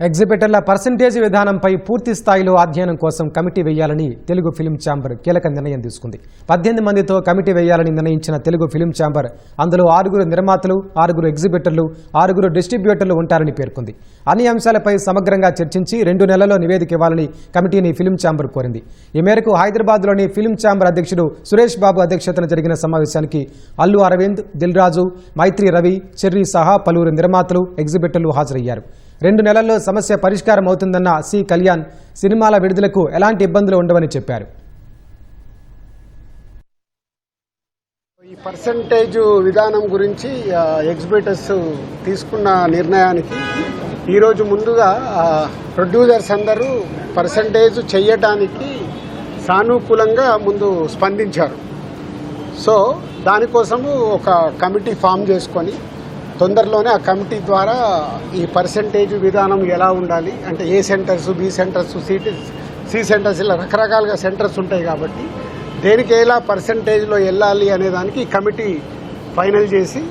ఎగ్జిబిటర్ల percentage విధానంపై పూర్తి స్థాయిలో అధ్యయనం కోసం కమిటీ వేయాలని తెలుగు ఫిల్మ్ ఛాంబర్ కీలక నిర్ణయం తీసుకుంది. 18 మందితో కమిటీ వేయాలని నిర్ణయించిన తెలుగు ఫిల్మ్ ఛాంబర్ అందులో 6 నిర్మాతలు, 6 ఎగ్జిబిటర్లు, 6 డిస్ట్రిబ్యూటర్లు ఉంటారని పేర్కొంది. అన్ని అంశాలపై సమగ్రంగా చర్చించి 2 నెలల్లో నివేదిక ఇవ్వాలని కమిటీని ఫిల్మ్ ఛాంబర్ కోరింది. ఈ మేరకు హైదరాబాద్లోని ఫిల్మ్ ఛాంబర్ అధ్యక్షుడు సురేష్ బాబు అధ్యక్షతన జరిగిన సమావేశానికి అల్లు అరవింద్, దిల్ రాజు, మైత్రి రవి, చెర్రీ సహా పలువురు నిర్మాతలు, ఎగ్జిబిటర్లు హాజరయ్యారు. 2 నెలల్లో సమస్య పరిష్కారం అవుతుందన్న సి కళ్యాణ్ సినిమాల విడుదలకు ఎలాంటి ఇబ్బందులు ఉండవని చెప్పారు. ఈ పర్సంటేజ్ విధానం గురించి ఎగ్జిబిటర్స్ తీసుకున్న నిర్ణయానికి ఈరోజు ముందుగా ప్రొడ్యూసర్స్ అందరూ పర్సంటేజ్ చేయటానికి సానుకూలంగా ముందు స్పందించారు. సో దానికోసము ఒక కమిటీ ఫామ్ చేసుకొని తొందరలోనే ఆ కమిటీ ద్వారా ఈ పర్సంటేజ్ విధానం ఎలా ఉండాలి అంటే A centres, B centres, C centres ఇలా రకరకాలుగా సెంటర్స్ ఉంటాయి కాబట్టి దేనికి ఎలా పర్సంటేజ్లో వెళ్ళాలి అనేదానికి ఈ కమిటీ ఫైనల్ చేసి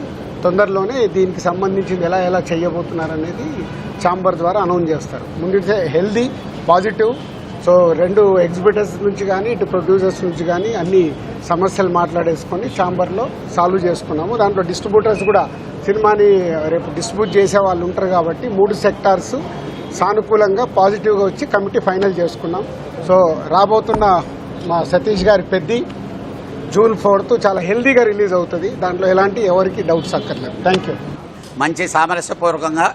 తొందరలోనే దీనికి సంబంధించింది ఎలా చేయబోతున్నారు అనేది ఛాంబర్ ద్వారా అనౌన్స్ చేస్తారు. ముందు హెల్దీ, పాజిటివ్. సో 2 ఎగ్జిబిటర్స్ నుంచి కానీ ఇటు ప్రొడ్యూసర్స్ నుంచి కానీ అన్ని సమస్యలు మాట్లాడేసుకొని ఛాంబర్లో సాల్వ్ చేసుకున్నాము. దాంట్లో డిస్ట్రిబ్యూటర్స్ కూడా సినిమాని రేపు డిస్ట్రిబ్యూట్ చేసే వాళ్ళు ఉంటారు కాబట్టి 3 సెక్టార్స్ సానుకూలంగా పాజిటివ్గా వచ్చి కమిటీ ఫైనల్ చేసుకున్నాం. సో రాబోతున్న మా సతీష్ గారి పెద్ది జూన్ 4th చాలా హెల్దీగా రిలీజ్ అవుతుంది. దాంట్లో ఎలాంటి ఎవరికి డౌట్స్ అక్కర్లేదు. Thank you. మంచి సామరస్యపూర్వకంగా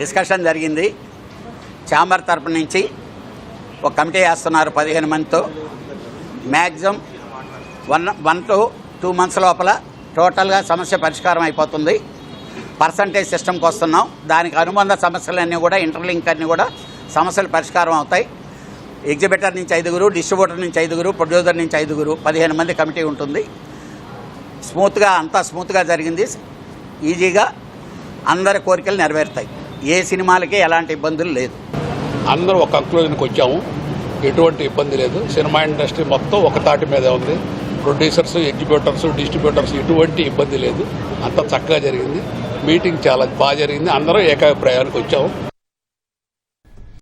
డిస్కషన్ జరిగింది. ఛాంబర్ తరపు నుంచి ఒక కమిటీ వేస్తున్నారు 15 మందితో. మ్యాక్సిమం 1 to 2 months లోపల టోటల్గా సమస్య పరిష్కారం అయిపోతుంది. పర్సంటేజ్ సిస్టమ్కి వస్తున్నాం. దానికి అనుబంధ సమస్యలన్నీ కూడా ఇంటర్లింక్ అన్నీ కూడా సమస్యలు పరిష్కారం అవుతాయి. ఎగ్జిబిటర్ నుంచి 5, డిస్ట్రిబ్యూటర్ నుంచి 5, ప్రొడ్యూసర్ నుంచి 5, 15 మంది కమిటీ ఉంటుంది. అంతా స్మూత్గా జరిగింది. ఈజీగా అందరి కోరికలు నెరవేరుతాయి. ఏ సినిమాలకి ఎలాంటి ఇబ్బందులు లేదు. అందరూ ఒక కంక్లూజన్కి వచ్చాము. ఎటువంటి ఇబ్బంది లేదు. సినిమా ఇండస్ట్రీ మొత్తం ఒక తాటి మీద ఉంది. ప్రొడ్యూసర్స్, ఎగ్జిబ్యూటర్స్, డిస్ట్రిబ్యూటర్స్ ఎటువంటి ఇబ్బంది లేదు. అంతా చక్కగా జరిగింది. మీటింగ్ చాలా బాగా జరిగింది. అందరూ ఏకాభిప్రాయానికి వచ్చాము.